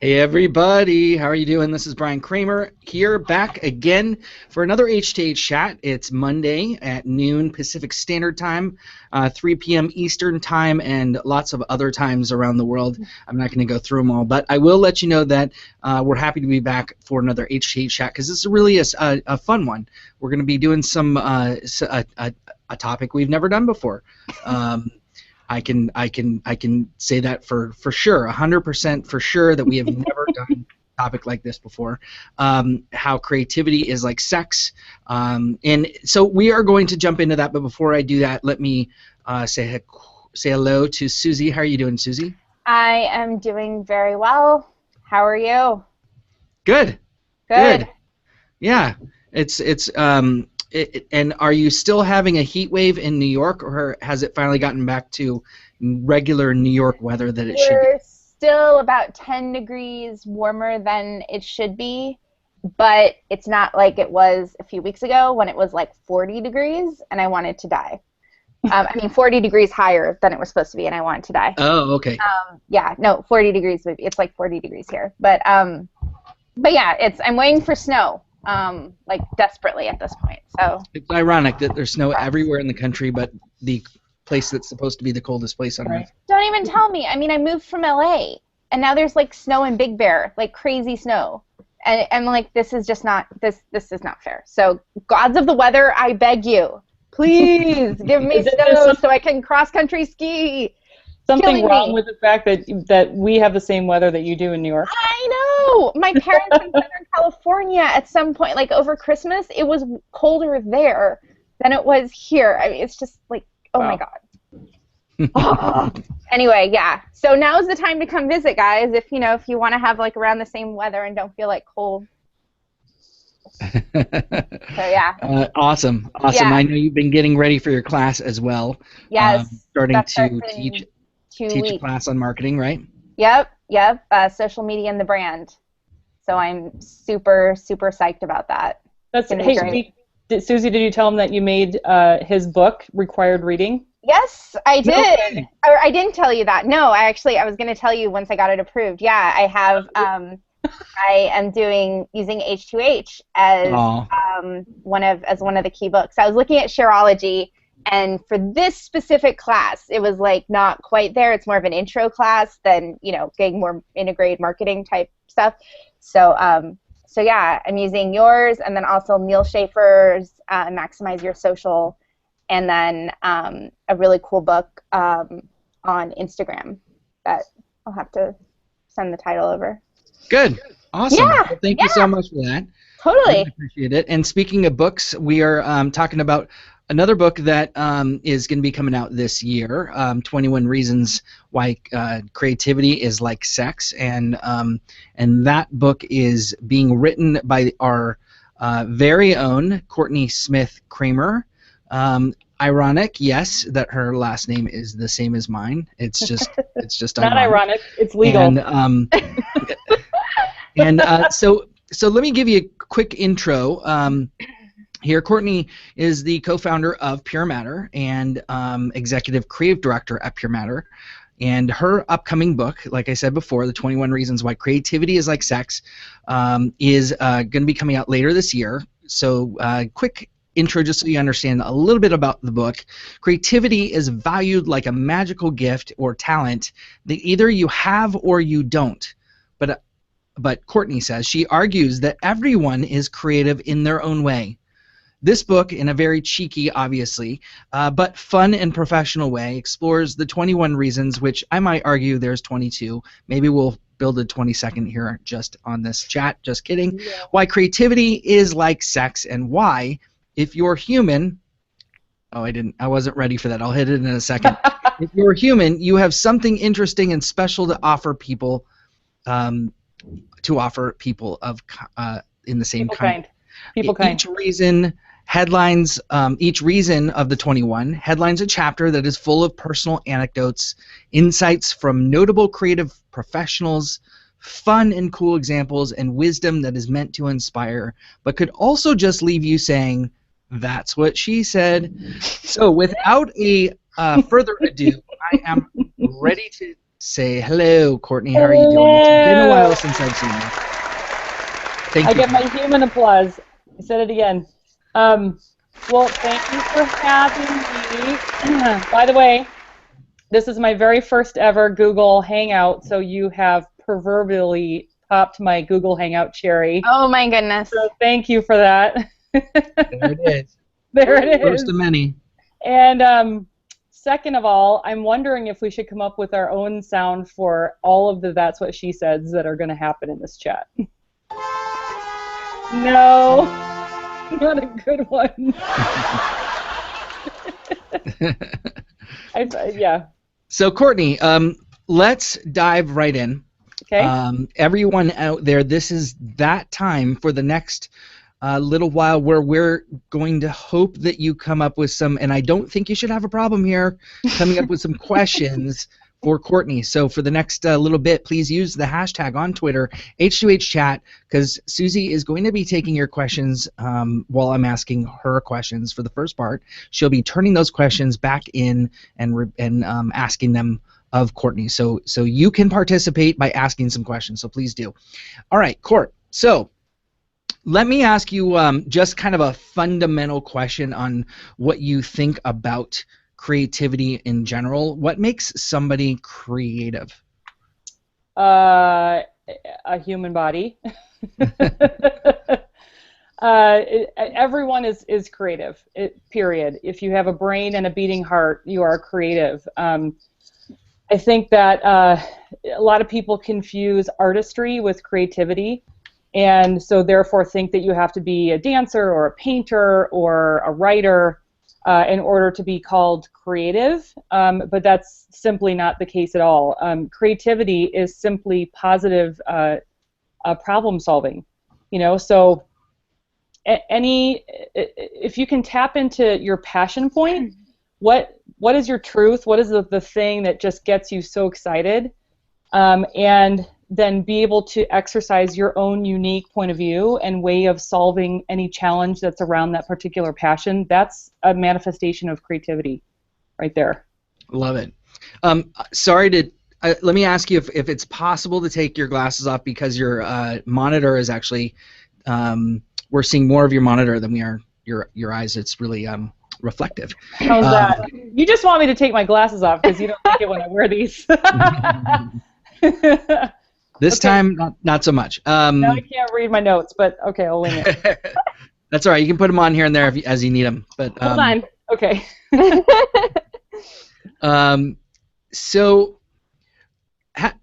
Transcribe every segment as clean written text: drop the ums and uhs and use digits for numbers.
Hey everybody, how are you doing? This is Bryan Kramer here, back again for another H2H chat. It's Monday at noon Pacific Standard Time, 3 p.m. Eastern Time, and lots of other times around the world. I'm not going to go through them all, but I will let you know that we're happy to be back for another H2H chat because this is really a fun one. We're going to be doing some a topic we've never done before. I can say that for sure, 100% for sure, that we have never done a topic like this before. How creativity is like sex, and so we are going to jump into that. But before I do that, let me say hello to Suzie. How are you doing, Suzie? I am doing very well. How are you? Good. Good. Yeah, and are you still having a heat wave in New York, or has it finally gotten back to regular New York weather that it should be? We're still about 10 degrees warmer than it should be, but it's not like it was a few weeks ago when it was like 40 degrees and I wanted to die. 40 degrees higher than it was supposed to be and I wanted to die. Oh, okay. Yeah, no, 40 degrees. It's like 40 degrees here. But yeah, I'm waiting for snow. Like desperately at this point. So it's ironic that there's snow everywhere in the country, but the place that's supposed to be the coldest place on Earth. Don't even tell me. I mean, I moved from LA, and now there's like snow in Big Bear, like crazy snow, and I'm like, this is just not this is not fair. So, gods of the weather, I beg you, please give me snow so I can cross country ski. Something wrong with the fact that we have the same weather that you do in New York? I know! My parents in Southern California at some point, like over Christmas, it was colder there than it was here. I mean, it's just like, oh my God. Anyway, yeah. So now's the time to come visit, guys, if you want to have like around the same weather and don't feel like cold. So yeah. Awesome. Yeah. I know you've been getting ready for your class as well. Yes. Starting to teach a class on marketing, right? Yep. Social media and the brand. So I'm super, super psyched about that. Hey, Suzie, did you tell him that you made his book required reading? Yes, I did. No. Or I didn't tell you that. No, I was going to tell you once I got it approved. Yeah, I have. I am using H2H as one of the key books. I was looking at Shareology. And for this specific class, it was like not quite there. It's more of an intro class than, getting more integrated marketing type stuff. So yeah, I'm using yours and then also Neil Schaefer's Maximize Your Social, and then a really cool book on Instagram that I'll have to send the title over. Good. Awesome. Yeah. Well, thank you so much for that. Totally. I appreciate it. And speaking of books, we are talking about another book that is going to be coming out this year, 21 Reasons Why Creativity is Like Sex, and that book is being written by our very own Courtney Smith Kramer. Ironic, yes, that her last name is the same as mine. It's just not ironic. It's legal. And so let me give you a quick intro. Here, Courtney is the co-founder of PureMatter and executive creative director at PureMatter. And her upcoming book, like I said before, The 21 Reasons Why Creativity is Like Sex, is going to be coming out later this year. So quick intro just so you understand a little bit about the book. Creativity is valued like a magical gift or talent that either you have or you don't. But Courtney says, she argues that everyone is creative in their own way. This book, in a very cheeky, obviously, but fun and professional way, explores the 21 reasons, which I might argue there's 22. Maybe we'll build a 22nd here just on this chat. Just kidding. Yeah. Why creativity is like sex, and why, if you're human... Oh, I wasn't ready for that. I'll hit it in a second. If you're human, you have something interesting and special to offer people, in the same kind. Each reason... each reason of the 21 headlines a chapter that is full of personal anecdotes, insights from notable creative professionals, fun and cool examples, and wisdom that is meant to inspire, but could also just leave you saying, that's what she said. So without a further ado, I am ready say hello, Courtney. How are you doing? It's been a while since I've seen you. Thank you. I get my human applause. I said it again. Well, thank you for having me. By the way, this is my very first ever Google Hangout, so you have proverbially popped my Google Hangout cherry. Oh my goodness. So thank you for that. There it is. There it is. First of many. And second of all, I'm wondering if we should come up with our own sound for all of the That's What She Says that are going to happen in this chat. No, not a good one. Yeah. So, Courtney, let's dive right in. Okay. Everyone out there, this is that time for the next little while where we're going to hope that you come up with some, and I don't think you should have a problem here, coming up with some questions for Courtney. So for the next little bit, please use the hashtag on Twitter, H2HChat, because Suzie is going to be taking your questions while I'm asking her questions for the first part. She'll be turning those questions back in and asking them of Courtney. So you can participate by asking some questions, so please do. All right, Court, so let me ask you just kind of a fundamental question on what you think about creativity in general. What makes somebody creative? A human body. Everyone is creative, period. If you have a brain and a beating heart, you are creative. I think that a lot of people confuse artistry with creativity, and so therefore think that you have to be a dancer or a painter or a writer in order to be called creative, but that's simply not the case at all. Creativity is simply positive problem solving, so if you can tap into your passion point, what is your truth, what is the thing that just gets you so excited, and then be able to exercise your own unique point of view and way of solving any challenge that's around that particular passion. That's a manifestation of creativity right there. Love it. Sorry to let me ask you if it's possible to take your glasses off, because your monitor is actually we're seeing more of your monitor than we are your eyes. It's really reflective. How's that? You just want me to take my glasses off because you don't like it when I wear these. This time, not so much. Now I can't read my notes, but okay, I'll wing it. That's all right. You can put them on here and there as you need them. But hold on. Okay. So,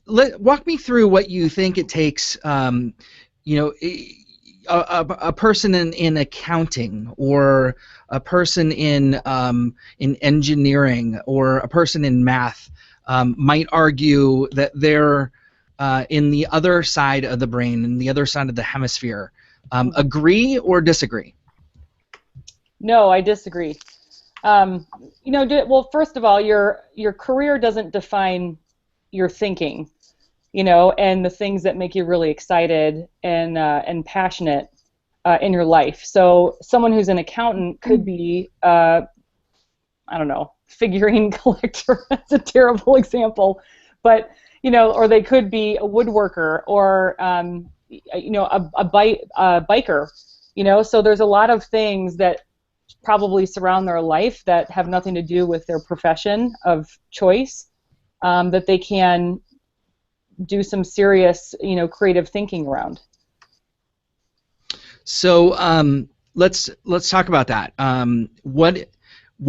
walk me through what you think it takes. A person in accounting, or a person in engineering, or a person in math might argue that they're in the other side of the brain, in the other side of the hemisphere. Agree or disagree? No, I disagree. Well, first of all, your career doesn't define your thinking, and the things that make you really excited and passionate in your life. So someone who's an accountant could be, I don't know, figurine collector. That's a terrible example, but or they could be a woodworker, or a biker. So there's a lot of things that probably surround their life that have nothing to do with their profession of choice, that they can do some serious, creative thinking around. So let's talk about that. What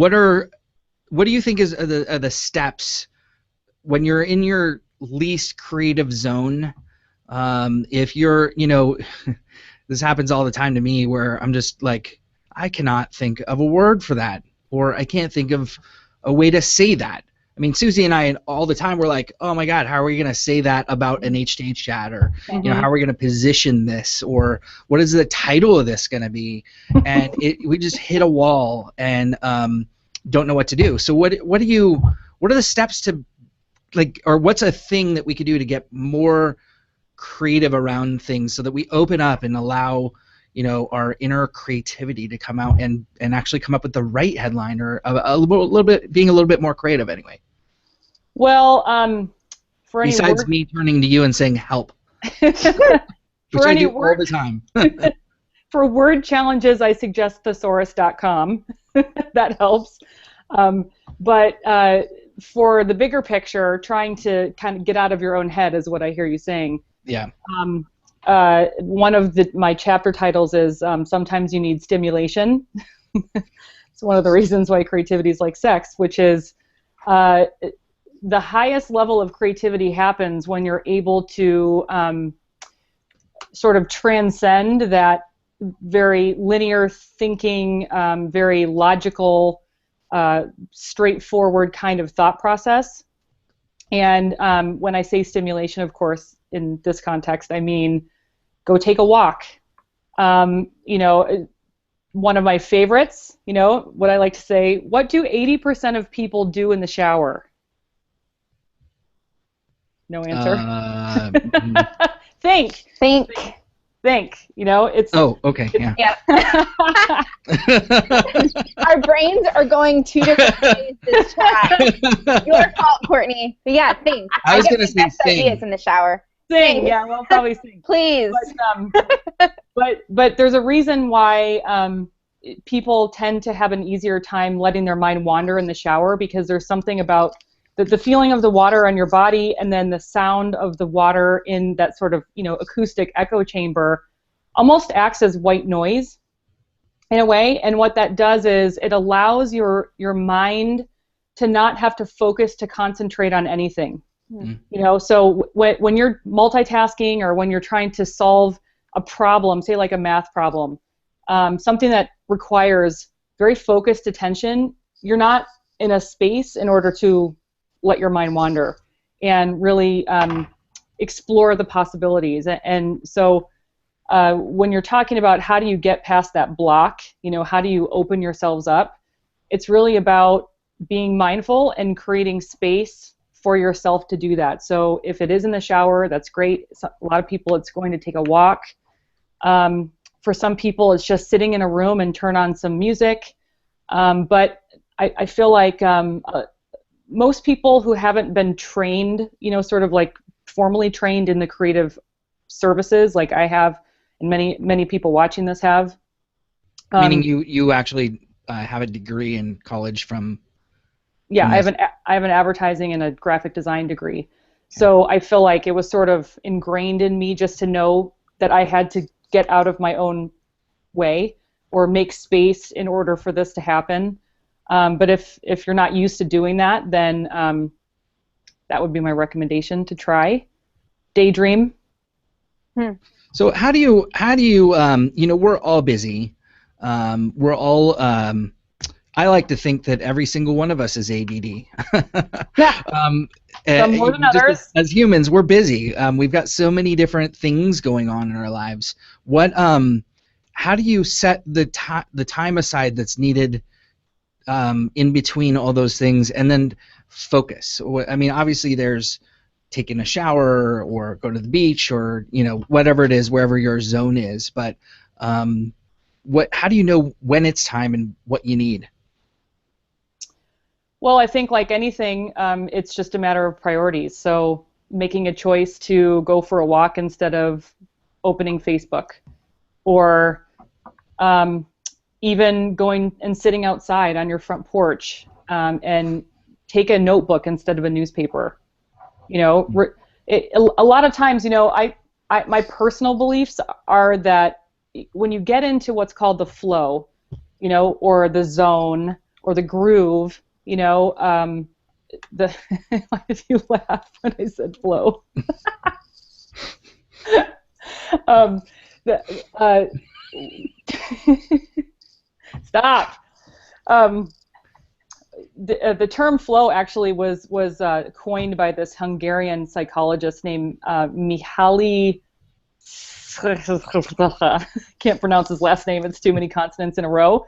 do you think is the steps when you're in your least creative zone? If you're, this happens all the time to me, where I'm just like, I cannot think of a word for that, or I can't think of a way to say that. I mean, Suzie and I all the time, we're like, oh my God, how are we going to say that about an H2H chat? Or, how are we going to position this? Or what is the title of this going to be? And we just hit a wall and don't know what to do. So what are the steps to, or what's a thing that we could do to get more creative around things, so that we open up and allow our inner creativity to come out and actually come up with the right headline, or a little bit, being a little bit more creative anyway? Well, for any besides me turning to you and saying help, which I do all the time. For word challenges, I suggest thesaurus.com. That helps. But for the bigger picture, trying to kind of get out of your own head is what I hear you saying. Yeah. One of my chapter titles is Sometimes You Need Stimulation. It's one of the reasons why creativity is like sex, which is the highest level of creativity happens when you're able to sort of transcend that very linear thinking, very logical, straightforward kind of thought process. And when I say stimulation, of course, in this context, I mean go take a walk. You know, one of my favorites, you know, what I like to say, what do 80% of people do in the shower? No answer. Think. You know, it's. Oh, okay. Yeah. Our brains are going two different ways this chat. Your fault, Courtney. But yeah, think. I was going to say sing. Ideas in the shower. Sing. Yeah, well, probably sing. Please. But there's a reason why people tend to have an easier time letting their mind wander in the shower, because there's something about the feeling of the water on your body and then the sound of the water in that sort of, you know, acoustic echo chamber almost acts as white noise in a way. And what that does is it allows your mind to not have to focus to concentrate on anything. You know, so when you're multitasking or when you're trying to solve a problem, say like a math problem, something that requires very focused attention, you're not in a space in order to let your mind wander and really explore the possibilities. And so when you're talking about how do you get past that block, you know, how do you open yourselves up, it's really about being mindful and creating space for yourself to do that. So if it is in the shower, that's great. A lot of people, it's going to take a walk. For some people, it's just sitting in a room and turn on some music. But I feel like most people who haven't been trained, you know, sort of like formally trained in the creative services, like I have, and many people watching this have. Meaning you actually have a degree in college from. Yeah, I have an advertising and a graphic design degree. So I feel like it was sort of ingrained in me just to know that I had to get out of my own way or make space in order for this to happen. But if you're not used to doing that, then that would be my recommendation to try. Daydream. So how do you you know, we're all busy. We're all I like to think that every single one of us is ADD. Some more than others. As humans, we're busy. We've got so many different things going on in our lives. What how do you set the time aside that's needed in between all those things and then focus? I mean, obviously there's taking a shower or go to the beach or, you know, whatever it is, wherever your zone is, but how do you know when it's time and what you need? Well, I think like anything, it's just a matter of priorities. So making a choice to go for a walk instead of opening Facebook, or even going and sitting outside on your front porch and take a notebook instead of a newspaper. You know, a lot of times, you know, my personal beliefs are that when you get into what's called the flow, you know, or the zone or the groove, you know, why did you laugh when I said flow? Stop. The term flow actually was coined by this Hungarian psychologist named Mihaly. Can't pronounce his last name. It's too many consonants in a row.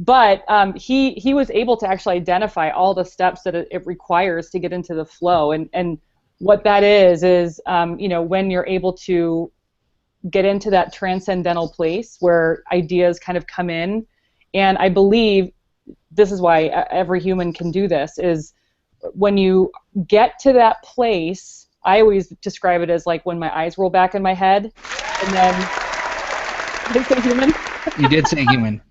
But he was able to actually identify all the steps that it requires to get into the flow, and what that is you know, when you're able to get into that transcendental place where ideas kind of come in, and I believe this is why every human can do this, is when you get to that place, I always describe it as like when my eyes roll back in my head, and then did I say human? You did say human.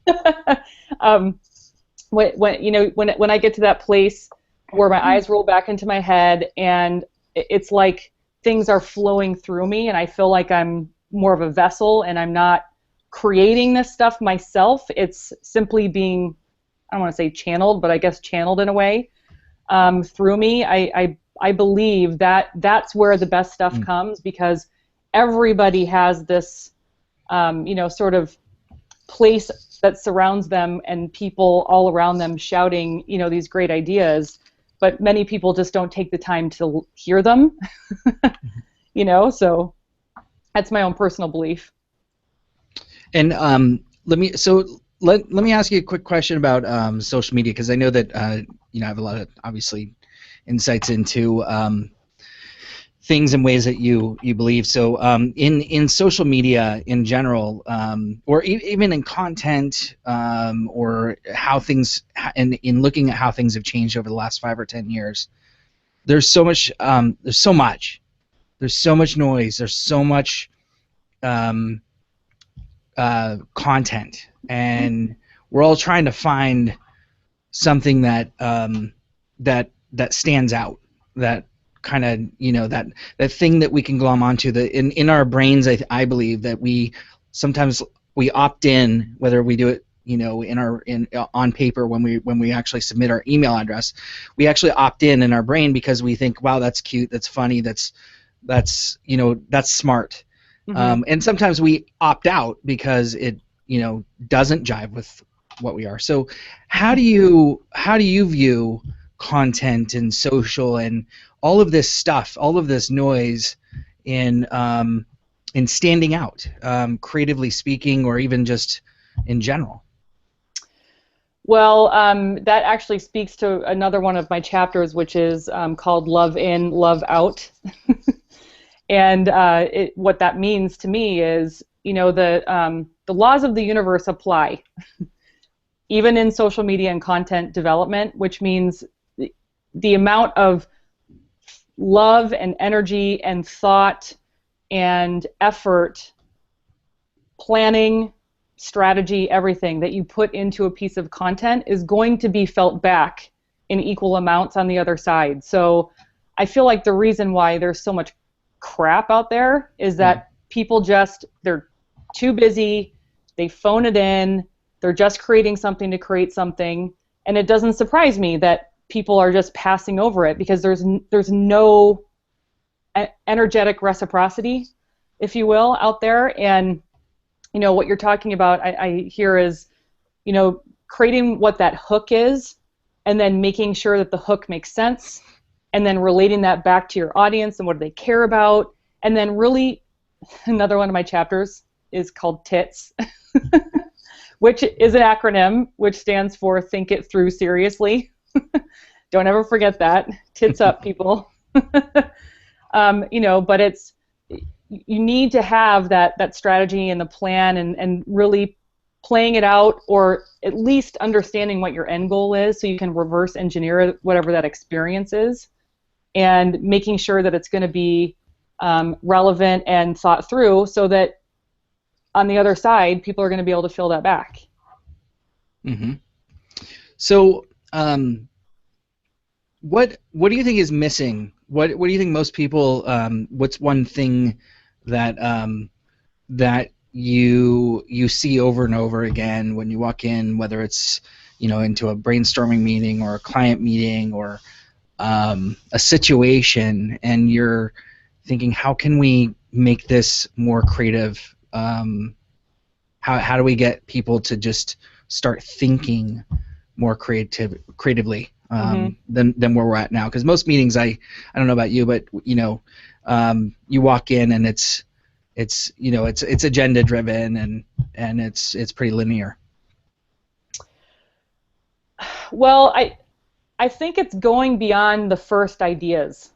When I get to that place where my eyes roll back into my head, and it's like things are flowing through me, and I feel like I'm more of a vessel, and I'm not creating this stuff myself. It's simply being, I don't want to say channeled, but I guess channeled in a way through me. I believe that that's where the best stuff comes, because everybody has this, sort of place that surrounds them and people all around them shouting, these great ideas, but many people just don't take the time to hear them, so that's my own personal belief. And let me ask you a quick question about social media, because I know that I have a lot of, obviously, insights into things and ways that you believe. So in social media in general, or even in content, or how things, and in looking at how things have changed over the last 5 or 10 years, there's so much noise, there's so much content, and we're all trying to find something that that stands out, that kind of that thing that we can glom onto. In our brains, I believe that we sometimes opt in, whether we do it on paper, when we actually submit our email address, we actually opt in our brain because we think, wow, that's cute, that's funny, that's smart. And sometimes we opt out because it doesn't jive with what we are. So how do you view content and social and all of this stuff, all of this noise, in standing out, creatively speaking, or even just in general? Well, that actually speaks to another one of my chapters, which is called Love In, Love Out. And what that means to me is, the laws of the universe apply, even in social media and content development, which means the amount of love and energy and thought and effort, planning, strategy, everything that you put into a piece of content is going to be felt back in equal amounts on the other side. So I feel like the reason why there's so much crap out there is that people they're too busy, they phone it in, they're just creating something to create something, and it doesn't surprise me that people are just passing over it, because there's no energetic reciprocity, if you will, out there. And what you're talking about, I hear, is creating what that hook is, and then making sure that the hook makes sense, and then relating that back to your audience and what do they care about. And then really, another one of my chapters is called TITS, which is an acronym which stands for Think It Through Seriously. Don't ever forget that. Tits up, people. But it's, you need to have that strategy and the plan, and really playing it out, or at least understanding what your end goal is, so you can reverse engineer whatever that experience is, and making sure that it's going to be relevant and thought through, so that on the other side, people are going to be able to fill that back. So what do you think is missing? What do you think most people, what's one thing that that you see over and over again when you walk in, whether it's into a brainstorming meeting or a client meeting or a situation, and you're thinking, how can we make this more creative? How do we get people to just start thinking more creatively than where we're at now? Because most meetings, I don't know about you, but you walk in and it's agenda driven, and it's pretty linear. Well, I think it's going beyond the first ideas.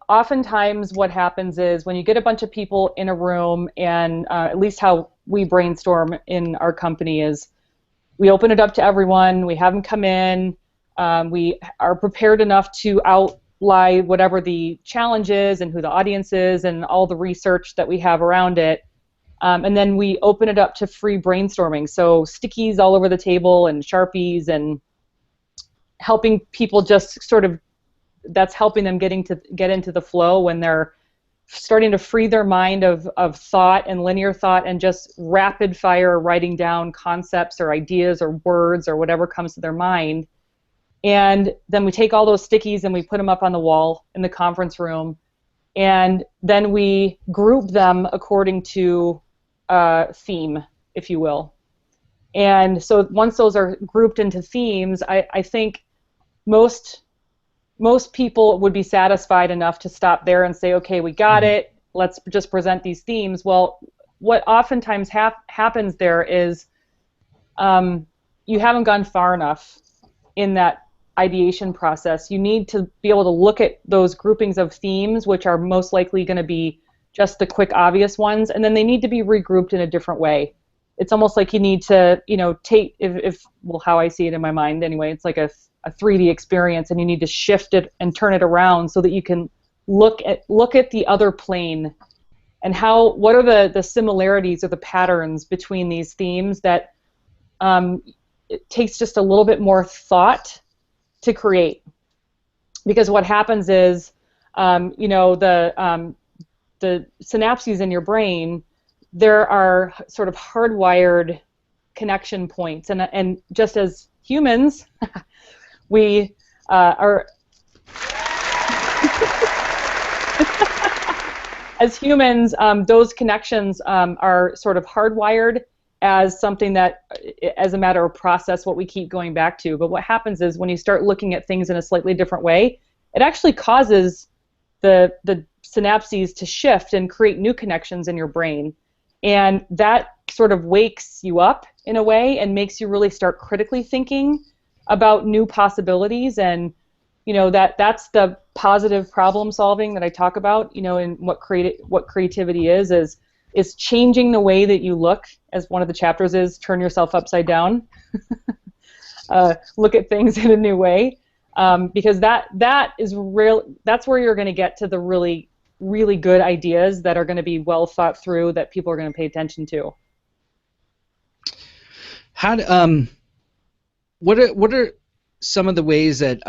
Oftentimes what happens is, when you get a bunch of people in a room, and at least how we brainstorm in our company is, we open it up to everyone, we have them come in, We are prepared enough to outline whatever the challenge is and who the audience is and all the research that we have around it. And then we open it up to free brainstorming. So stickies all over the table and Sharpies, and helping people just sort of, that's helping them get into the flow when they're starting to free their mind of thought and linear thought and just rapid fire writing down concepts or ideas or words or whatever comes to their mind. And then we take all those stickies and we put them up on the wall in the conference room, and then we group them according to theme, if you will. And so once those are grouped into themes, I think most people would be satisfied enough to stop there and say, okay, we got it, let's just present these themes. Well, what oftentimes happens there is you haven't gone far enough in that ideation process. You need to be able to look at those groupings of themes, which are most likely going to be just the quick, obvious ones, and then they need to be regrouped in a different way. It's almost like you need to, take, well, how I see it in my mind anyway, it's like a 3D experience, and you need to shift it and turn it around so that you can look at the other plane and what are the similarities or the patterns between these themes that it takes just a little bit more thought to create. Because what happens is, the synapses in your brain, there are sort of hardwired connection points, and just as humans, we are as humans, those connections are sort of hardwired as something that, as a matter of process, what we keep going back to. But what happens is when you start looking at things in a slightly different way, it actually causes the synapses to shift and create new connections in your brain. And that sort of wakes you up in a way and makes you really start critically thinking about new possibilities. And that's the positive problem solving that I talk about, and what creativity is changing the way that you look, as one of the chapters is, turn yourself upside down. Look at things in a new way, because that's where you're going to get to the really, really good ideas that are going to be well thought through, that people are going to pay attention to. What are some of the ways that,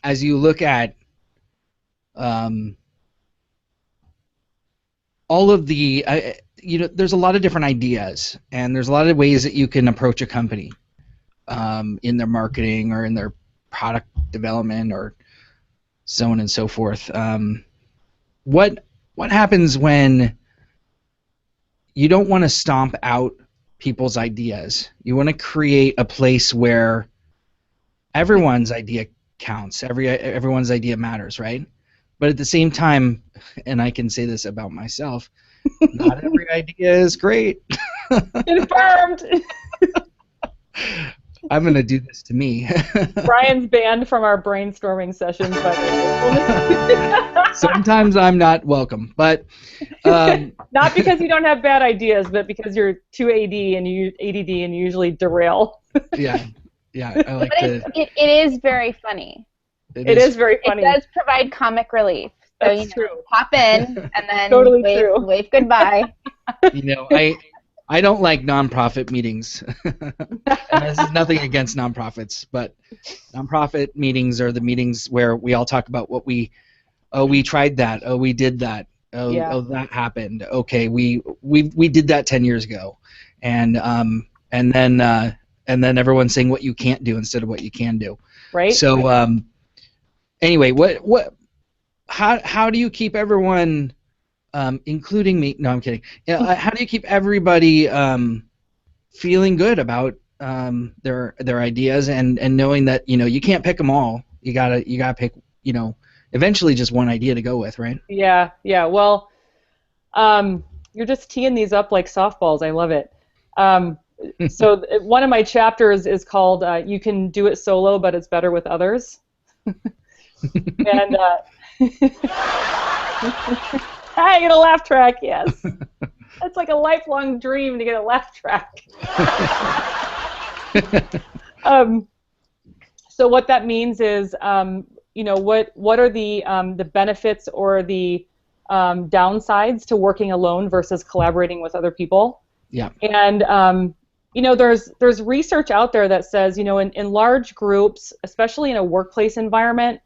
as you look at all of the, there's a lot of different ideas, and there's a lot of ways that you can approach a company in their marketing or in their product development or so on and so forth. What happens when you don't want to stomp out people's ideas? You want to create a place where everyone's idea counts, everyone's idea matters, right? But at the same time, and I can say this about myself, not every idea is great. Confirmed. I'm going to do this to me. Bryan's banned from our brainstorming sessions. Sometimes I'm not welcome, but not because you don't have bad ideas, but because you're too ADD and you usually derail. Yeah, I like but it is very funny. It is very funny. It does provide comic relief. So That's true. Pop in and then totally wave goodbye. I don't like nonprofit meetings. And this is nothing against nonprofits, but nonprofit meetings are the meetings where we all talk about what we tried that, we did that, that happened. Okay, we did that 10 years ago, and then everyone's saying what you can't do instead of what you can do. Right. So anyway, how do you keep everyone, including me? No, I'm kidding. How do you keep everybody feeling good about their ideas and knowing that you can't pick them all. You gotta pick eventually just one idea to go with, right? Yeah. Well, you're just teeing these up like softballs. I love it. So one of my chapters is called "You Can Do It Solo, but It's Better with Others." And I get a laugh track, yes. That's like a lifelong dream to get So what that means is, you know, what are the benefits or the downsides to working alone versus collaborating with other people? Yeah. And you know, there's research out there that says, you know, in large groups, especially in a workplace environment,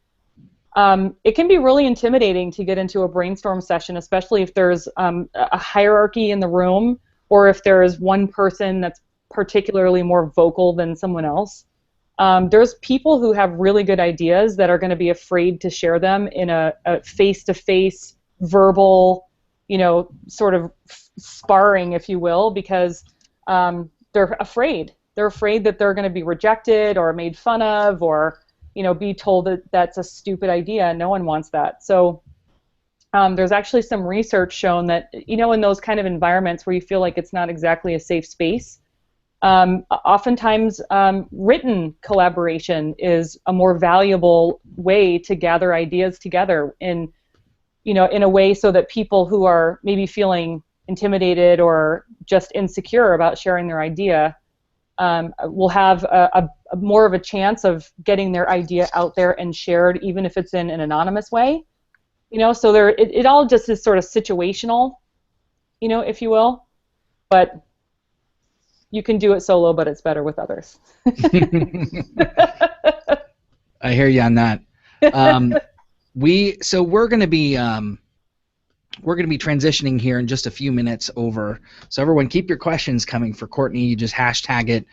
it can be really intimidating to get into a brainstorm session, especially if there's a hierarchy in the room, or if there is one person that's particularly more vocal than someone else. There's people who have really good ideas that are going to be afraid to share them in a face-to-face, verbal, you know, sort of sparring, if you will, because they're afraid. They're afraid that they're going to be rejected or made fun of, or, you know, be told that that's a stupid idea. No one wants that. So there's actually some research shown that, you know, in those kind of environments where you feel like it's not exactly a safe space, oftentimes written collaboration is a more valuable way to gather ideas together in, you know, in a way so that people who are maybe feeling intimidated or just insecure about sharing their idea will have a more of a chance of getting their idea out there and shared, even if it's in an anonymous way. You know, so it all just is sort of situational, you know, if you will. But you can do it solo, but it's better with others. I hear you on that. We're going to be transitioning here in just a few minutes over. So everyone, keep your questions coming for Courtney. You just hashtag it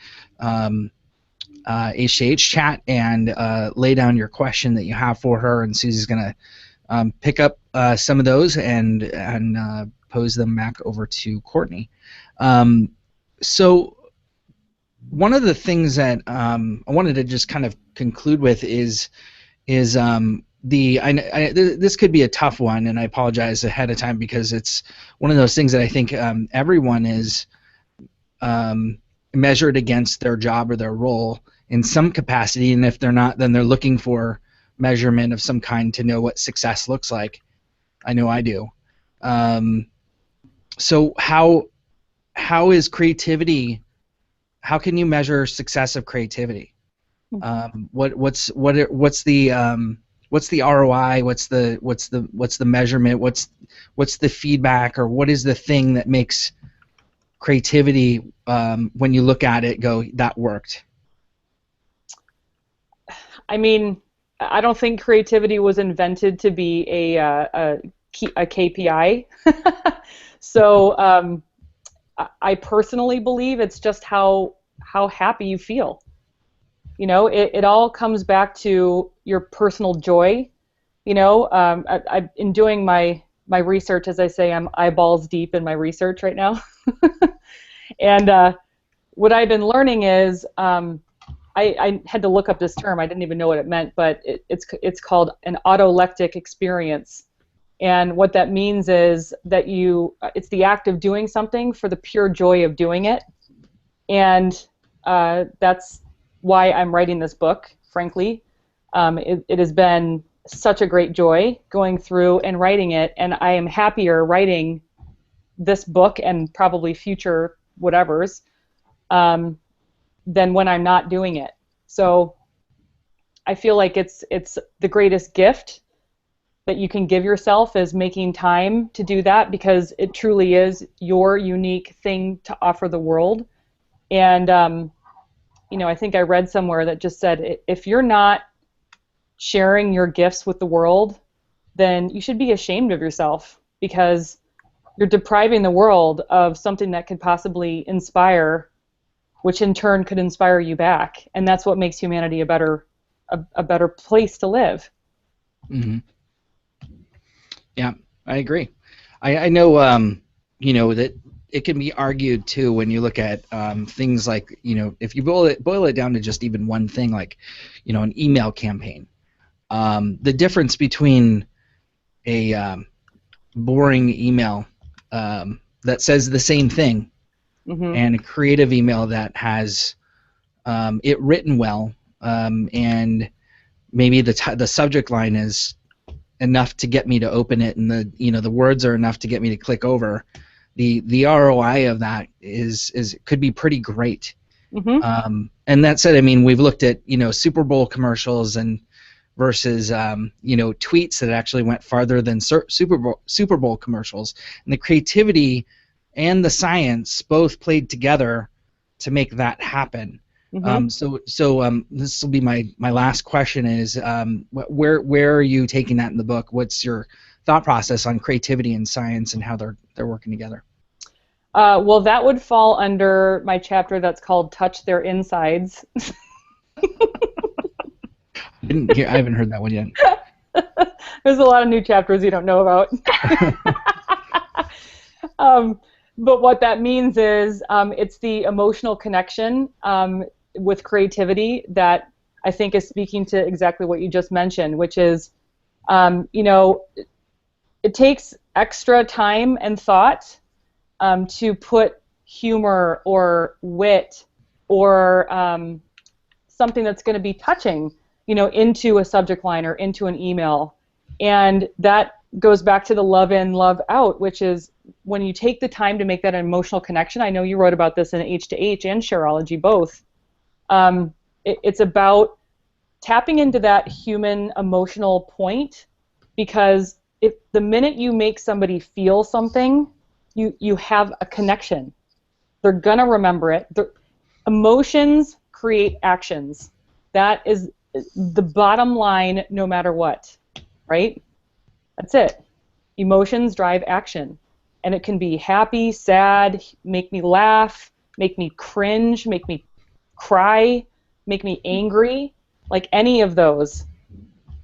HTH chat and lay down your question that you have for her, and Susie's going to pick up some of those and pose them back over to Courtney. So one of the things that I wanted to just kind of conclude with is this could be a tough one, and I apologize ahead of time because it's one of those things that I think everyone is measured against their job or their role in some capacity, and if they're not, then they're looking for measurement of some kind to know what success looks like. I know I do. So how is creativity? How can you measure success of creativity? What's the ROI? What's the measurement? What's the feedback, or what is the thing that makes creativity when you look at it go, that worked? I mean, I don't think creativity was invented to be a KPI. So I personally believe it's just how happy you feel. You know, it all comes back to your personal joy. You know, in doing my research, as I say, I'm eyeballs deep in my research right now. And what I've been learning is, I had to look up this term. I didn't even know what it meant, but it's called an autolectic experience. And what that means is that it's the act of doing something for the pure joy of doing it. And that's why I'm writing this book, frankly. It has been such a great joy going through and writing it, and I am happier writing this book and probably future whatevers than when I'm not doing it. So I feel like it's the greatest gift that you can give yourself is making time to do that, because it truly is your unique thing to offer the world. And you know, I think I read somewhere that just said, if you're not sharing your gifts with the world, then you should be ashamed of yourself, because you're depriving the world of something that could possibly inspire, which in turn could inspire you back. And that's what makes humanity a better place to live. Mm-hmm. Yeah, I agree. I know, you know, that it can be argued too when you look at things like, you know, if you boil it down to just even one thing, like, you know, an email campaign. The difference between a boring email that says the same thing and a creative email that has it written well, and maybe the subject line is enough to get me to open it, and the words are enough to get me to click over. The ROI of that is could be pretty great, And that said, I mean, we've looked at, you know, Super Bowl commercials and versus, you know, tweets that actually went farther than Super Bowl commercials. And the creativity and the science both played together to make that happen. So this will be my last question is, where are you taking that in the book? What's your thought process on creativity and science and how they're working together? Well, that would fall under my chapter that's called Touch Their Insides. I haven't heard that one yet. There's a lot of new chapters you don't know about. But what that means is it's the emotional connection with creativity that I think is speaking to exactly what you just mentioned, which is, you know, it takes extra time and thought to put humor or wit or something that's going to be touching, you know, into a subject line or into an email. And that goes back to the love in, love out, which is when you take the time to make that an emotional connection. I know you wrote about this in H2H and Shareology both. It's about tapping into that human emotional point, because if the minute you make somebody feel something, you have a connection. They're gonna remember it. Emotions create actions. That is the bottom line, no matter what, right? That's it. Emotions drive action, and it can be happy, sad, make me laugh, make me cringe, make me cry, make me angry, like any of those.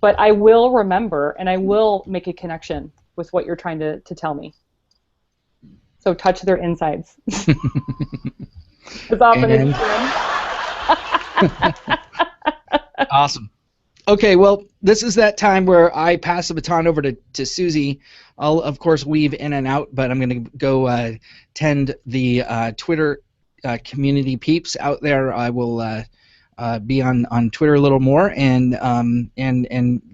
But I will remember, and I will make a connection with what you're trying to tell me. So touch their insides. As often as you can. Awesome. Okay, well, this is that time where I pass the baton over to Suzie. I'll, of course, weave in and out, but I'm going to go tend the Twitter community peeps out there. I will be on Twitter a little more and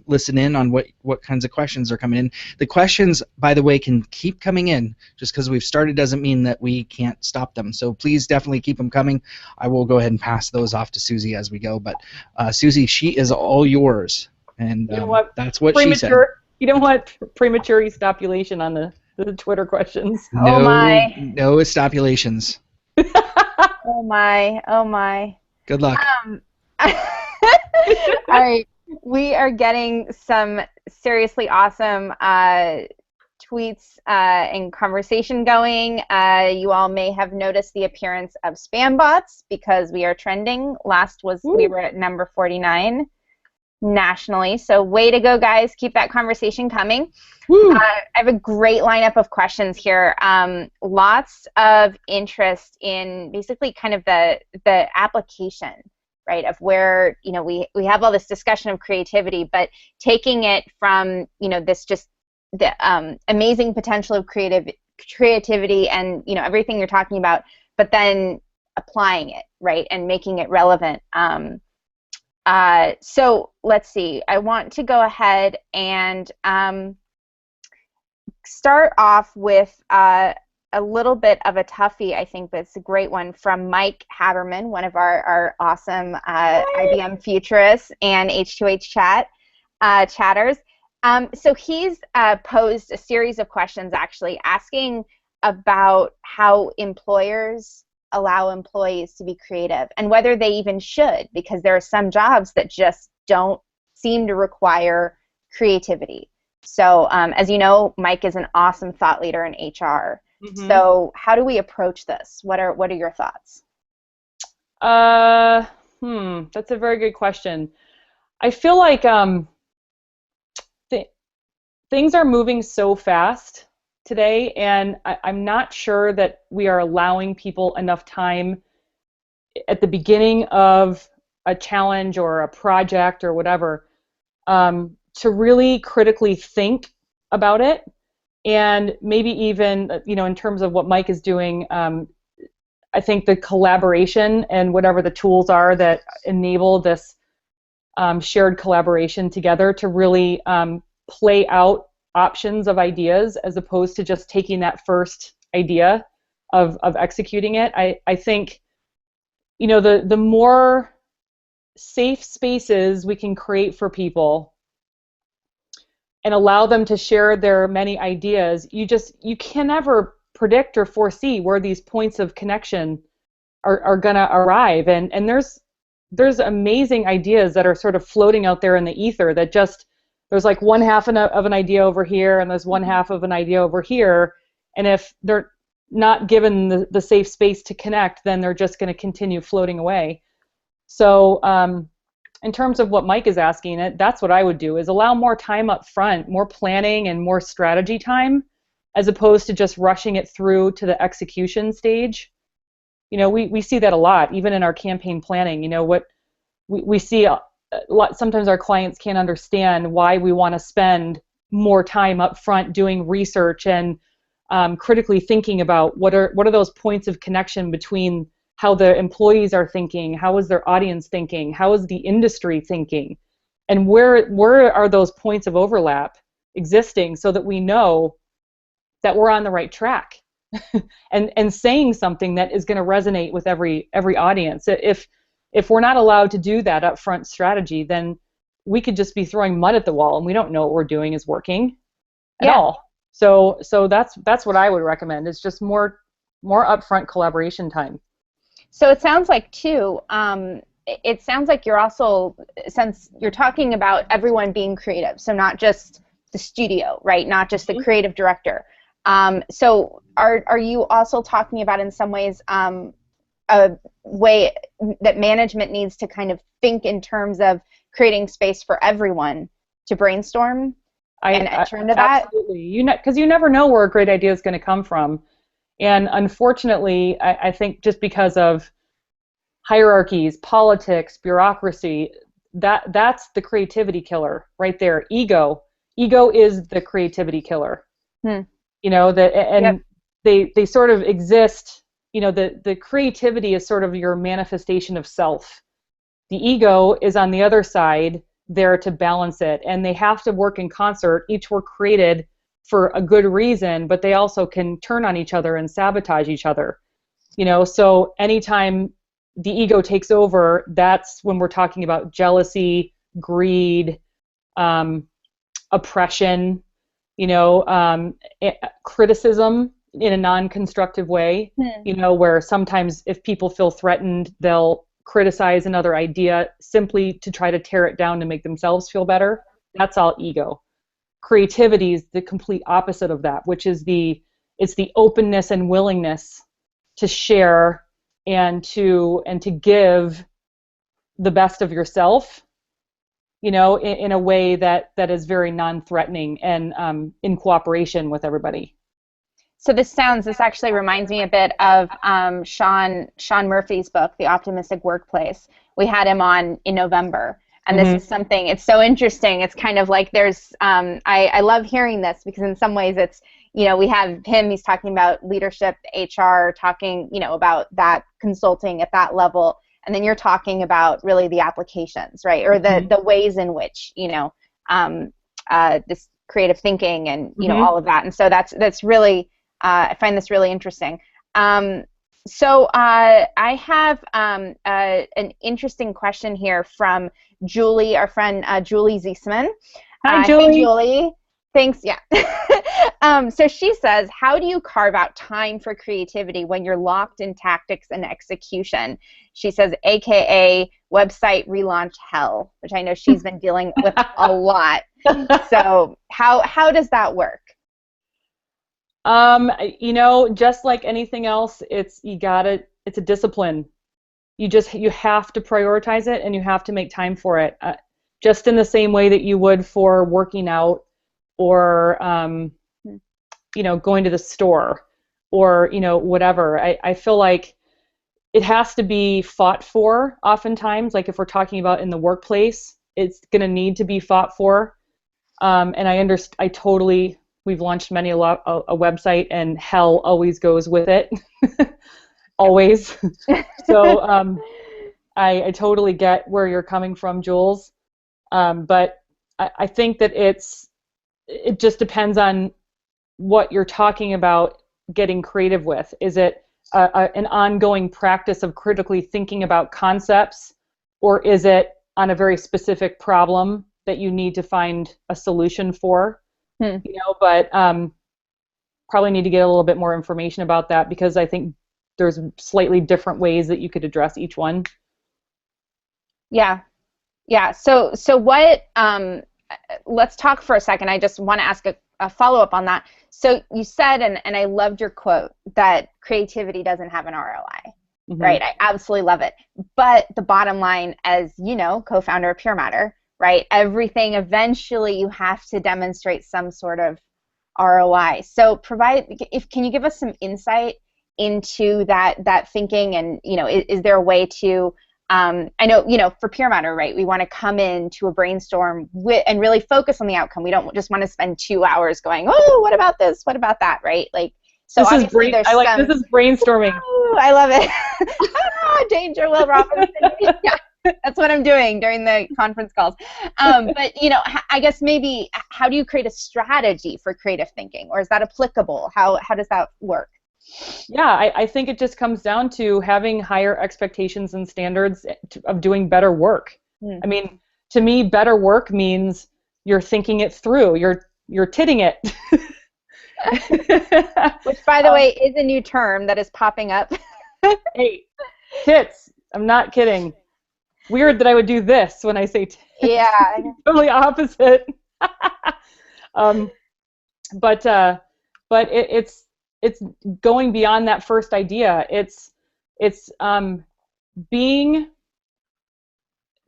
listen in on what kinds of questions are coming in. The questions, by the way, can keep coming in. Just because we've started doesn't mean that we can't stop them. So please definitely keep them coming. I will go ahead and pass those off to Suzie as we go. But Suzie, she is all yours, and you know what? That's what she said. You don't want premature estopulation on the Twitter questions. No, oh my. No estopulations. Oh my. Oh my. Good luck. All right, we are getting some seriously awesome tweets and conversation going. You all may have noticed the appearance of spam bots because we are trending. We were at number 49 nationally. So way to go, guys. Keep that conversation coming. I have a great lineup of questions here. Lots of interest in basically kind of the application, right, of where, you know, we have all this discussion of creativity, but taking it from, you know, this just the amazing potential of creativity and, you know, everything you're talking about, but then applying it, right, and making it relevant. So let's see. I want to go ahead and start off with a little bit of a toughie, I think, but it's a great one from Mike Haberman, one of our awesome IBM futurists and H2H chatters. So he's posed a series of questions, actually, asking about how employers allow employees to be creative and whether they even should, because there are some jobs that just don't seem to require creativity. So as you know, Mike is an awesome thought leader in HR. Mm-hmm. So how do we approach this? What are your thoughts? That's a very good question. I feel like things are moving so fast today, and I'm not sure that we are allowing people enough time at the beginning of a challenge or a project or whatever to really critically think about it, and maybe even, you know, in terms of what Mike is doing, I think the collaboration and whatever the tools are that enable this shared collaboration together to really play out options of ideas as opposed to just taking that first idea of executing it. I think you know, the more safe spaces we can create for people and allow them to share their many ideas, you can never predict or foresee where these points of connection are going to arrive. And there's amazing ideas that are sort of floating out there in the ether that just, there's like one half of an idea over here and there's one half of an idea over here, and if they're not given the safe space to connect, then they're just going to continue floating away. So in terms of what Mike is asking, that's what I would do, is allow more time up front, more planning and more strategy time, as opposed to just rushing it through to the execution stage. You know, we see that a lot, even in our campaign planning. You know, what we see a lot, sometimes our clients can't understand why we want to spend more time up front doing research and critically thinking about what are those points of connection between how the employees are thinking, how is their audience thinking, how is the industry thinking, and where are those points of overlap existing, so that we know that we're on the right track and saying something that is going to resonate with every audience. If we're not allowed to do that upfront strategy, then we could just be throwing mud at the wall and we don't know what we're doing is working at all. So that's what I would recommend, is just more upfront collaboration time. So it sounds like too, it sounds like you're also, since you're talking about everyone being creative, so not just the studio, right? Not just the creative director. So are you also talking about, in some ways, a way that management needs to kind of think in terms of creating space for everyone to brainstorm and enter into that? Absolutely. Because you never know where a great idea is going to come from. And unfortunately, I think just because of hierarchies, politics, bureaucracy, that's the creativity killer right there. Ego is the creativity killer. You know, they sort of exist. You know, the creativity is sort of your manifestation of self. The ego is on the other side, there to balance it, and they have to work in concert. Each were created for a good reason, but they also can turn on each other and sabotage each other. You know, so anytime the ego takes over, that's when we're talking about jealousy, greed, oppression, you know, criticism in a non-constructive way, you know, where sometimes if people feel threatened, they'll criticize another idea simply to try to tear it down to make themselves feel better. That's all ego. Creativity is the complete opposite of that, which is it's the openness and willingness to share and to give the best of yourself, you know, in a way that is very non-threatening and in cooperation with everybody. So this actually reminds me a bit of Sean Murphy's book, The Optimistic Workplace. We had him on in November. And this is something, it's so interesting. It's kind of like there's, I love hearing this, because in some ways it's, you know, we have him, he's talking about leadership, HR, talking, you know, about that consulting at that level. And then you're talking about really the applications, right? Or the ways in which, you know, this creative thinking and, you know, all of that. And so that's really, I find this really interesting. So I have an interesting question here from Julie, our friend Julie Ziesman. Hi, Julie. Hey, Julie. Thanks. Yeah. So she says, how do you carve out time for creativity when you're locked in tactics and execution? She says, AKA website relaunch hell, which I know she's been dealing with a lot. So how does that work? You know, just like anything else, it's a discipline. You have to prioritize it, and you have to make time for it. Just in the same way that you would for working out, or you know, going to the store, or, you know, whatever. I feel like it has to be fought for oftentimes. Like if we're talking about in the workplace, it's going to need to be fought for. And I totally. We've launched many a website, and hell always goes with it, always. So I totally get where you're coming from, Jules. But I think that it just depends on what you're talking about getting creative with. Is it an ongoing practice of critically thinking about concepts, or is it on a very specific problem that you need to find a solution for? You know, but probably need to get a little bit more information about that, because I think there's slightly different ways that you could address each one. Yeah. Yeah. So what, let's talk for a second. I just want to ask a follow-up on that. So you said, and I loved your quote, that creativity doesn't have an ROI, right? I absolutely love it. But the bottom line, as you know, co-founder of PureMatter, right? Everything eventually you have to demonstrate some sort of ROI. So can you give us some insight into that thinking, and, you know, is there a way to, I know, you know, for PureMatter, right, we want to come into a brainstorm and really focus on the outcome. We don't just want to spend 2 hours going, oh, what about this? What about that? Right? Like, so this obviously there's this is brainstorming. Oh, I love it. Danger, Will Robinson. Yeah, that's what I'm doing during the conference calls. But, you know, I guess maybe how do you create a strategy for creative thinking, or is that applicable? How does that work? Yeah, I think it just comes down to having higher expectations and standards of doing better work. I mean, to me, better work means you're thinking it through. You're titting it. Which, by the way, is a new term that is popping up. Hey, tits. I'm not kidding. Weird that I would do this when I say tits. Yeah. Totally opposite. But it's going beyond that first idea. It's being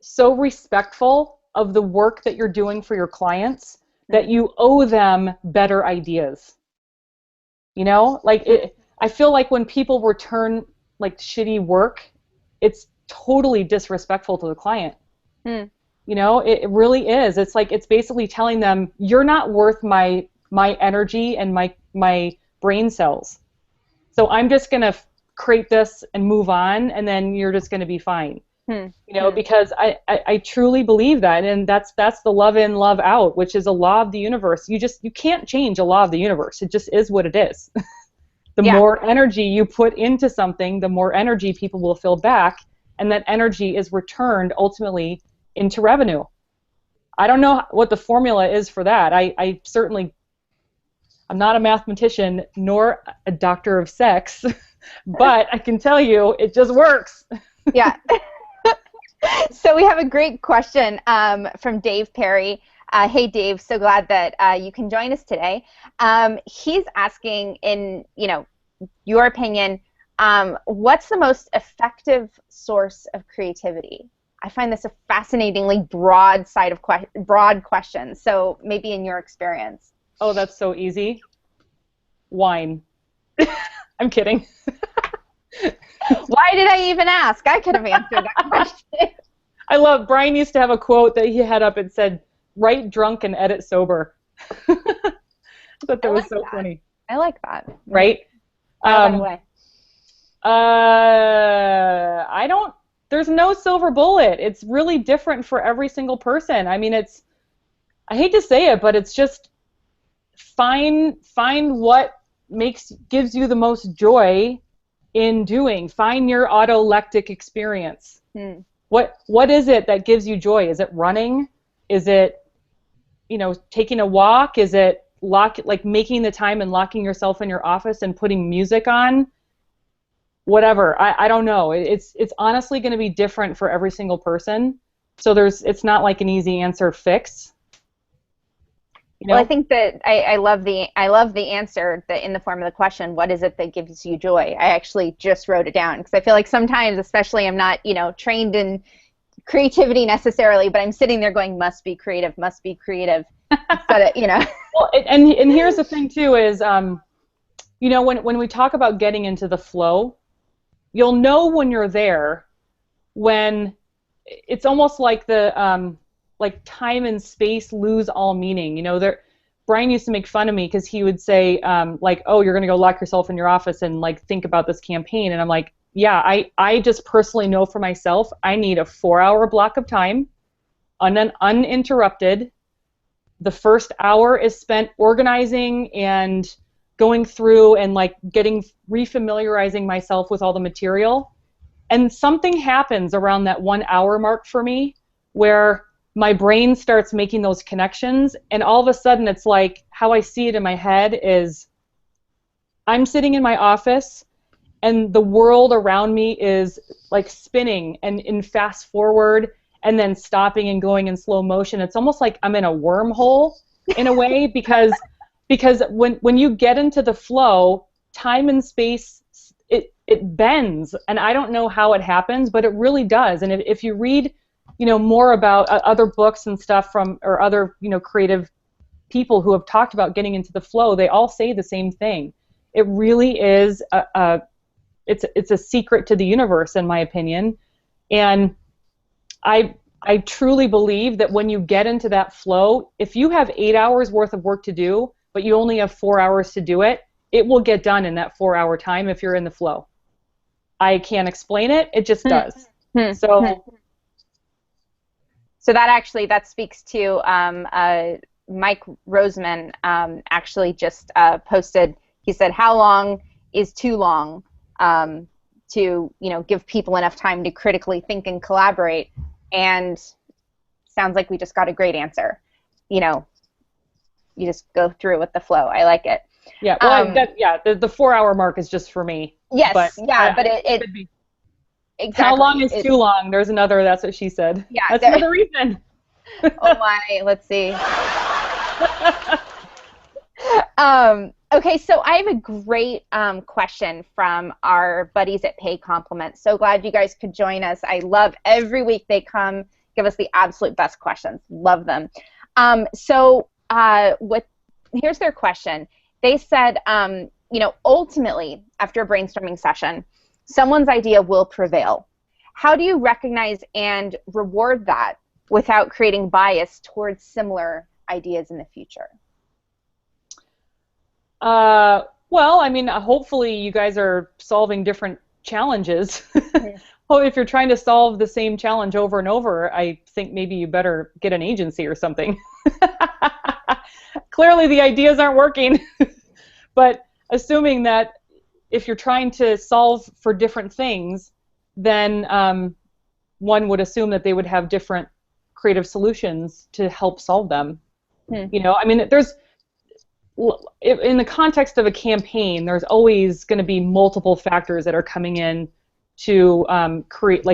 so respectful of the work that you're doing for your clients that you owe them better ideas. You know, like I feel like when people return like shitty work, it's totally disrespectful to the client. You know, it really is. It's like, it's basically telling them, you're not worth my energy and my brain cells. So I'm just going to create this and move on, and then you're just going to be fine. You know, because I truly believe that, and that's the love in, love out, which is a law of the universe. You can't change a law of the universe. It just is what it is. The more energy you put into something, the more energy people will feel back, and that energy is returned ultimately into revenue. I don't know what the formula is for that. I certainly, I'm not a mathematician nor a doctor of sex, but I can tell you it just works. Yeah. So we have a great question from Dave Perry. Hey, Dave, so glad that you can join us today. He's asking, in, you know, your opinion, what's the most effective source of creativity? I find this a fascinatingly broad question. So maybe in your experience. Oh, that's so easy. Wine. I'm kidding. Why did I even ask? I could have answered that question. I love, Bryan used to have a quote that he had up and said, write drunk and edit sober. I thought that was so funny. I like that. Right? By the way. There's no silver bullet. It's really different for every single person. I mean, I hate to say it, but it's just find what gives you the most joy in doing. Find your autolectic experience. What is it that gives you joy? Is it running? Is it, you know, taking a walk? Is it like making the time and locking yourself in your office and putting music on? Whatever. I don't know. It's honestly going to be different for every single person. So it's not like an easy answer fix. You know? Well, I think that I love the answer that in the form of the question, what is it that gives you joy? I actually just wrote it down, because I feel like sometimes, especially, I'm not, you know, trained in creativity necessarily, but I'm sitting there going, must be creative instead of, you know. Well, and here's the thing too is, you know, when we talk about getting into the flow, you'll know when you're there, when it's almost like like time and space lose all meaning. You know, Bryan used to make fun of me because he would say, like, oh, you're going to go lock yourself in your office and like think about this campaign. And I'm like, yeah, I just personally know for myself, I need a 4-hour block of time, uninterrupted. The first hour is spent organizing and going through and like refamiliarizing myself with all the material. And something happens around that 1 hour mark for me where my brain starts making those connections, and all of a sudden it's like how I see it in my head is I'm sitting in my office and the world around me is like spinning and in fast forward and then stopping and going in slow motion. It's almost like I'm in a wormhole in a way because when you get into the flow, time and space, it bends, and I don't know how it happens, but it really does. And if you read, more about other books and stuff or other, creative people who have talked about getting into the flow, they all say the same thing. It really is it's a secret to the universe, in my opinion. And I truly believe that when you get into that flow, if you have 8 hours worth of work to do, but you only have 4 hours to do it, it will get done in that 4 hour time if you're in the flow. I can't explain it, it just does. So that speaks to Mike Roseman actually just posted, he said, how long is too long to give people enough time to critically think and collaborate? And sounds like we just got a great answer. You just go through with the flow. I like it. Yeah, well, the 4 hour mark is just for me. Yes, but it could be. Exactly. How long is too long? There's another, that's what she said. Yeah. That's another reason. Oh my, let's see. Okay, so I have a great question from our buddies at Pay Compliment. So glad you guys could join us. I love every week they come give us the absolute best questions. Love them. Here's their question. They said, ultimately, after a brainstorming session, someone's idea will prevail. How do you recognize and reward that without creating bias towards similar ideas in the future? Well, I mean, hopefully you guys are solving different challenges. Well, if you're trying to solve the same challenge over and over, I think maybe you better get an agency or something. Clearly the ideas aren't working. But assuming that if you're trying to solve for different things, then one would assume that they would have different creative solutions to help solve them. I mean, in the context of a campaign, there's always going to be multiple factors that are coming in to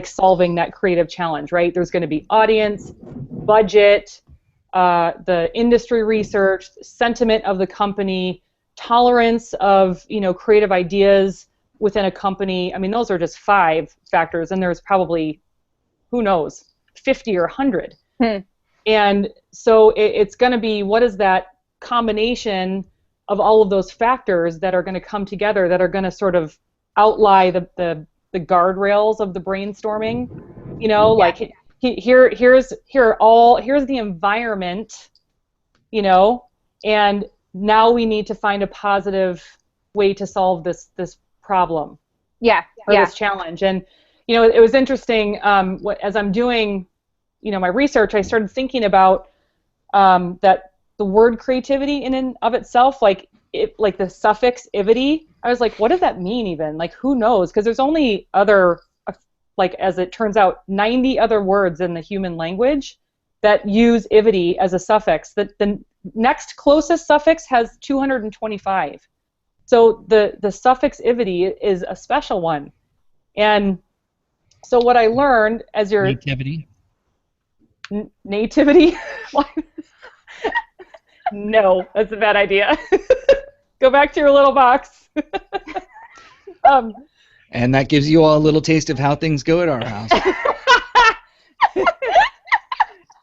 solving that creative challenge, right? There's going to be audience, budget, the industry research, sentiment of the company, tolerance of creative ideas within a company. I mean, those are just 5 factors, and there's probably, who knows, 50 or 100. And so it's going to be, what is that combination of all of those factors that are going to come together, that are going to sort of outlie the guardrails of the brainstorming? Like here's the environment, and now we need to find a positive way to solve this problem. This challenge. And it was interesting, as I'm doing my research, I started thinking about that the word creativity in and of itself, like the suffix ivity. I was like, what does that mean even? Like, who knows? Because there's only as it turns out, 90 other words in the human language that use ivity as a suffix. The next closest suffix has 225. So the suffix ivity is a special one. And so what I learned as your nativity. Nativity? No, that's a bad idea. Go back to your little box. And that gives you all a little taste of how things go at our house.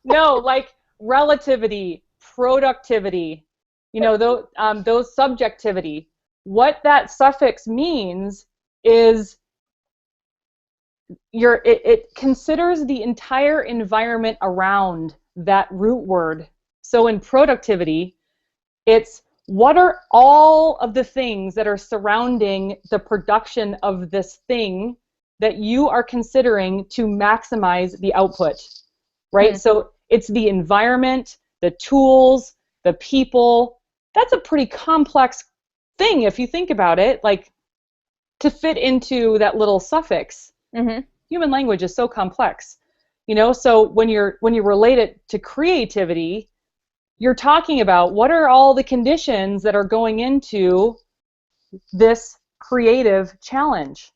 No, like relativity, productivity, those subjectivity. What that suffix means is it considers the entire environment around that root word. So in productivity, it's what are all of the things that are surrounding the production of this thing that you are considering to maximize the output, right? So it's the environment, the tools, the people. That's a pretty complex thing if you think about it, like to fit into that little suffix. Mm-hmm. Human language is so complex, you know. So when you relate it to creativity, you're talking about what are all the conditions that are going into this creative challenge.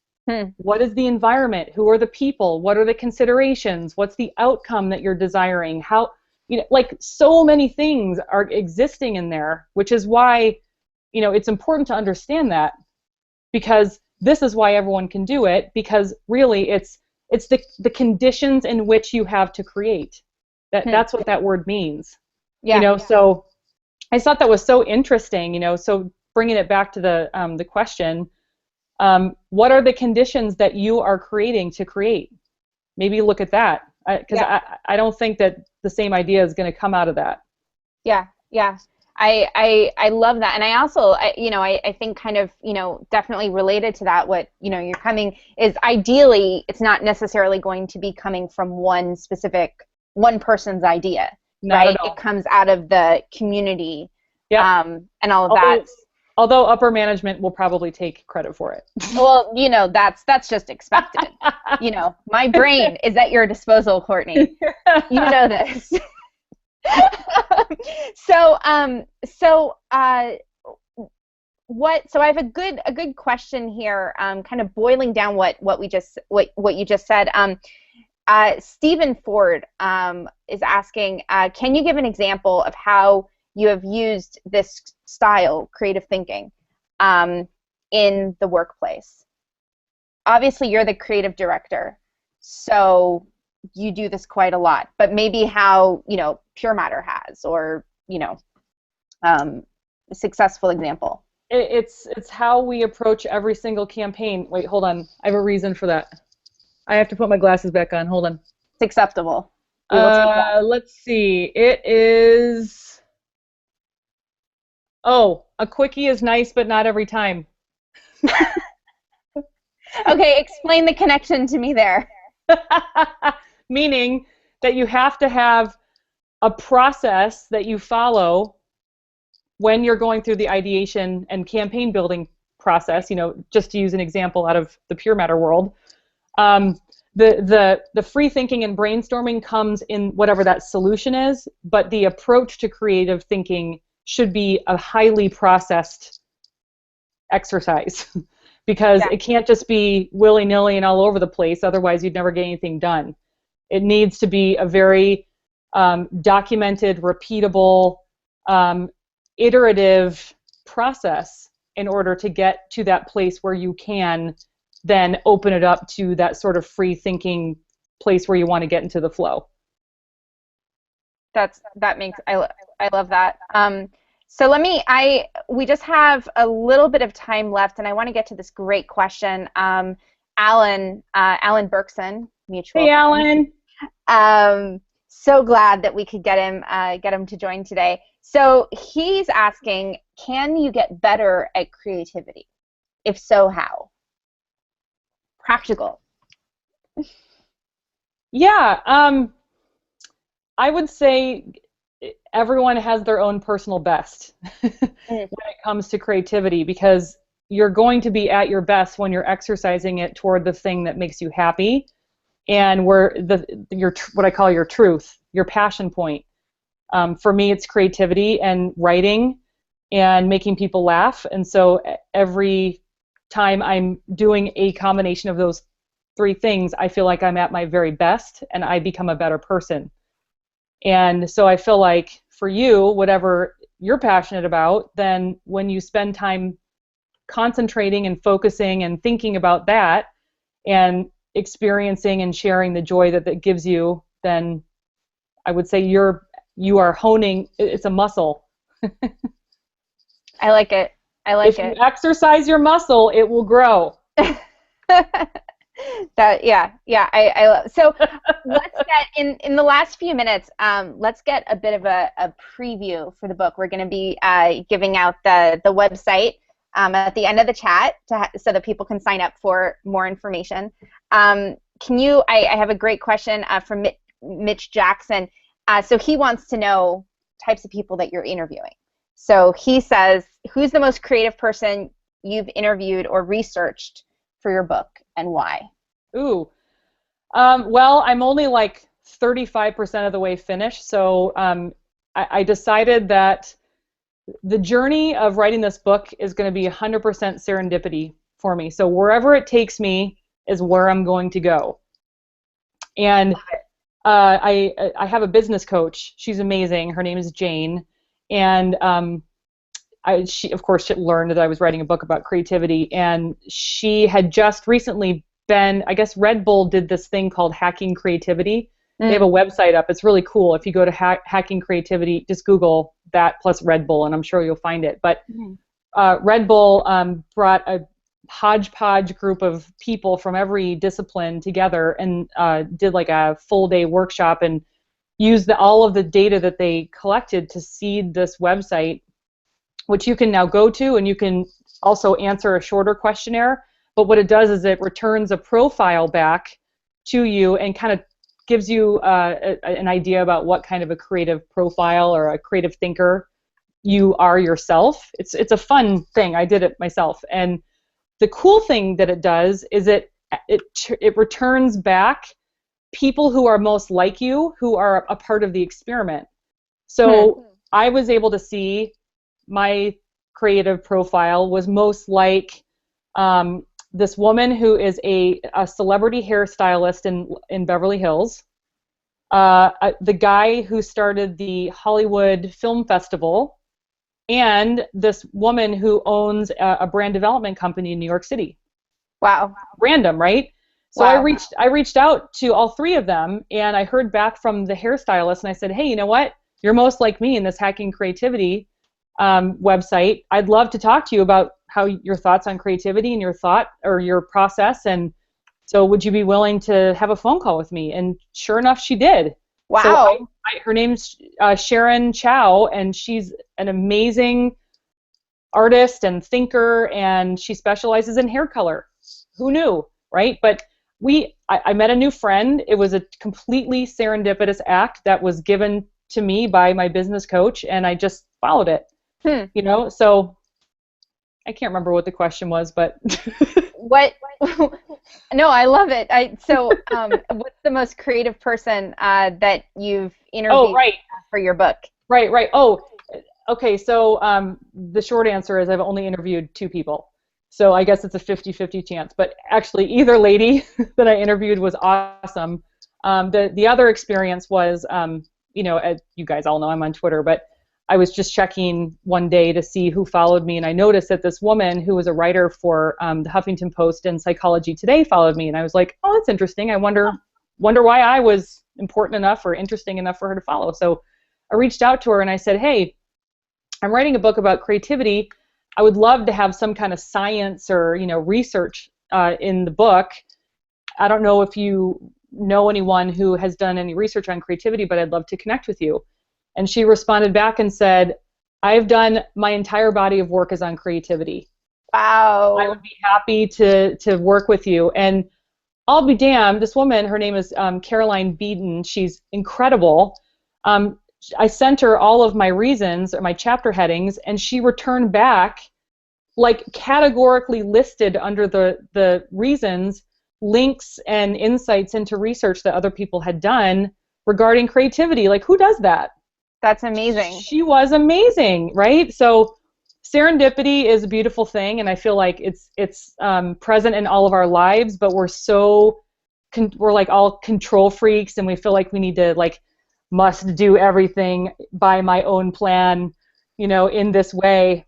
What is the environment? Who are the people? What are the considerations? What's the outcome that you're desiring? How, you know, like so many things are existing in there, which is why, you know, it's important to understand that, because this is why everyone can do it, because really it's the conditions in which you have to create. That's what that word means. Yeah. You know, so I thought that was so interesting, you know. So bringing it back to the question, what are the conditions that you are creating to create? Maybe look at that, because I don't think that the same idea is going to come out of that. Yeah, yeah. I love that, and I also, you know, I think kind of, you know, definitely related to that, what, you know, you're coming is ideally it's not necessarily going to be coming from one person's idea, Not right? at all. It comes out of the community, Yep. and all of that. Although upper management will probably take credit for it. Well, you know, that's just expected. You know, my brain is at your disposal, Courtney. You know this. So I have a good question here, kind of boiling down what you just said. Stephen Ford is asking, can you give an example of how you have used this style, creative thinking, in the workplace? Obviously, you're the creative director, so you do this quite a lot, but maybe how, you know, PureMatter has, or, you know, a successful example. It's how we approach every single campaign. Wait, hold on. I have a reason for that. I have to put my glasses back on. Hold on. It's acceptable. We will take that. Let's see. It is... Oh, a quickie is nice, but not every time. Okay, explain the connection to me there. Meaning that you have to have a process that you follow when you're going through the ideation and campaign building process. You know, just to use an example out of the PureMatter world, the free thinking and brainstorming comes in whatever that solution is, but the approach to creative thinking should be a highly processed exercise. Because it can't just be willy-nilly and all over the place, otherwise you'd never get anything done. It needs to be a very documented, repeatable, iterative process in order to get to that place where you can then open it up to that sort of free thinking place where you want to get into the flow. I love that. So we just have a little bit of time left, and I want to get to this great question. Alan Berkson, mutual. Hey, Alan. So glad that we could get him to join today. So he's asking, can you get better at creativity? If so, how? Practical. Yeah, I would say everyone has their own personal best when it comes to creativity, because you're going to be at your best when you're exercising it toward the thing that makes you happy, and what I call your truth, your passion point. For me, it's creativity and writing and making people laugh, and so every time I'm doing a combination of those three things, I feel like I'm at my very best and I become a better person. And so I feel like for you, whatever you're passionate about, then when you spend time concentrating and focusing and thinking about that and experiencing and sharing the joy that gives you, then I would say you are honing. It's a muscle. I like it. If you exercise your muscle, it will grow. So let's get in the last few minutes. Let's get a bit of a preview for the book. We're going to be giving out the website at the end of the chat so that people can sign up for more information. I have a great question from Mitch Jackson. So he wants to know types of people that you're interviewing. So he says, who's the most creative person you've interviewed or researched for your book, and why? Ooh. Well, I'm only like 35% of the way finished, so I decided that the journey of writing this book is going to be 100% serendipity for me. So wherever it takes me is where I'm going to go. And I have a business coach. She's amazing. Her name is Jane. And she, of course, learned that I was writing a book about creativity. And she had just recently been, I guess Red Bull did this thing called Hacking Creativity. They have a website up. It's really cool. If you go to Hacking Creativity, just Google that plus Red Bull, and I'm sure you'll find it. But Red Bull brought a hodgepodge group of people from every discipline together and did like a full-day workshop and used all of the data that they collected to seed this website, which you can now go to, and you can also answer a shorter questionnaire. But what it does is it returns a profile back to you and kind of gives you an idea about what kind of a creative profile or a creative thinker you are yourself. It's a fun thing. I did it myself. And the cool thing that it does is it returns back people who are most like you, who are a part of the experiment. So I was able to see my creative profile was most like this woman who is a celebrity hairstylist in Beverly Hills, the guy who started the Hollywood Film Festival, and this woman who owns a brand development company in New York City. Wow. Random, right? So wow. I reached out to all three of them, and I heard back from the hairstylist, and I said, hey, you know what? You're most like me in this Hacking Creativity website. I'd love to talk to you about how your thoughts on creativity and your process, and so would you be willing to have a phone call with me? And sure enough, she did. Wow. So her name's Sharon Chow, and she's an amazing artist and thinker, and she specializes in hair color. Who knew, right? But I met a new friend. It was a completely serendipitous act that was given to me by my business coach, and I just followed it. You know, so I can't remember what the question was, but what? No, I love it. What's the most creative person that you've interviewed for your book? Right. Oh, okay. So the short answer is I've only interviewed 2 people. So I guess it's a 50-50 chance. But actually, either lady that I interviewed was awesome. The other experience was, you know, as you guys all know, I'm on Twitter, but I was just checking one day to see who followed me, and I noticed that this woman who was a writer for the Huffington Post and Psychology Today followed me, and I was like, oh, that's interesting. I wonder why I was important enough or interesting enough for her to follow. So I reached out to her and I said, hey, I'm writing a book about creativity. I would love to have some kind of science or, you know, research in the book. I don't know if you know anyone who has done any research on creativity, but I'd love to connect with you. And she responded back and said, I've done my entire body of work is on creativity. Wow. I would be happy to work with you. And I'll be damned, this woman, her name is Caroline Beeden. She's incredible. I sent her all of my reasons, or my chapter headings, and she returned back, like categorically listed under the reasons, links and insights into research that other people had done regarding creativity. Like, who does that? That's amazing. She was amazing, right? So serendipity is a beautiful thing, and I feel like it's present in all of our lives, but we're like all control freaks, and we feel like we need to must do everything by my own plan, you know, in this way.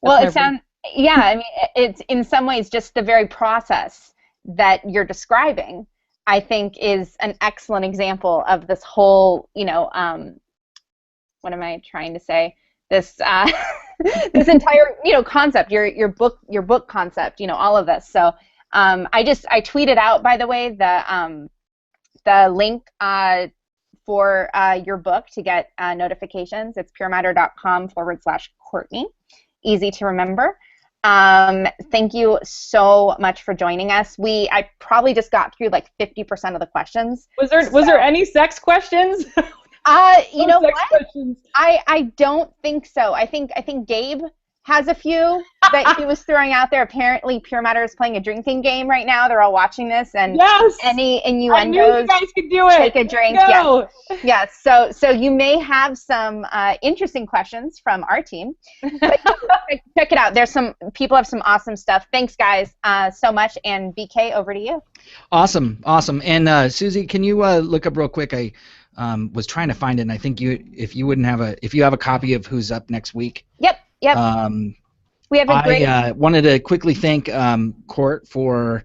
Well, it sounds, yeah, I mean, it's in some ways just the very process that you're describing, I think, is an excellent example of this whole, you know, what am I trying to say? This this entire, you know, concept, your book concept, you know, all of this. So I tweeted out, by the way, the link for your book to get notifications. It's purematter.com/Courtney. Easy to remember. Thank you so much for joining us. I probably just got through like 50% of the questions. Was there any sex questions? You know what? Questions. I don't think so. I think Gabe has a few that he was throwing out there. Apparently, PureMatter is playing a drinking game right now. They're all watching this, and yes! any innuendos. I knew you guys could do it. Take a drink. Go. Yes. So you may have some interesting questions from our team. But check it out. There's some people have some awesome stuff. Thanks, guys, so much. And BK, over to you. Awesome. And Suzie, can you look up real quick? I was trying to find it, and I think if you have a copy of Who's Up next week. Yep. We have a great. I wanted to quickly thank Court for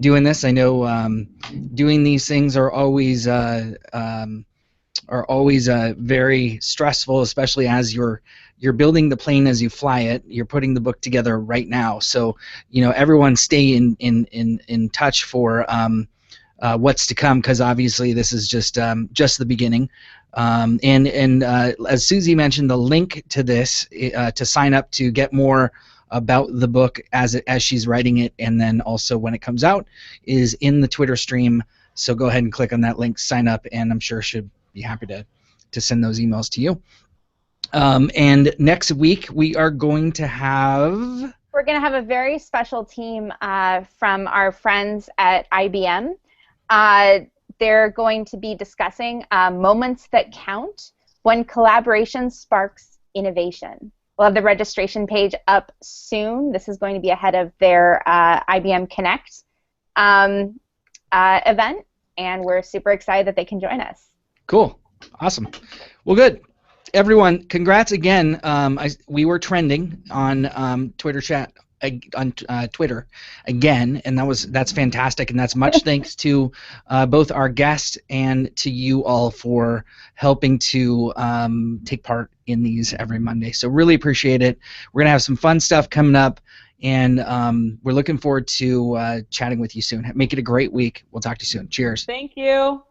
doing this. I know doing these things are always very stressful, especially as you're building the plane as you fly it. You're putting the book together right now, so everyone stay in touch for what's to come, because obviously this is just the beginning. And as Suzie mentioned, the link to this to sign up to get more about the book as she's writing it, and then also when it comes out, is in the Twitter stream. So go ahead and click on that link, sign up, and I'm sure she'll be happy to send those emails to you. And next week we are going to have... We're going to have a very special team from our friends at IBM. They're going to be discussing moments that count when collaboration sparks innovation. We'll have the registration page up soon. This is going to be ahead of their IBM Connect event, and we're super excited that they can join us. Cool. Awesome. Well, good. Everyone, congrats again. We were trending on Twitter chat. On Twitter again, and that's fantastic, and that's much thanks to both our guests and to you all for helping to take part in these every Monday. So really appreciate it. We're gonna have some fun stuff coming up, and we're looking forward to chatting with you soon. Make it a great week. We'll talk to you soon. Cheers. Thank you.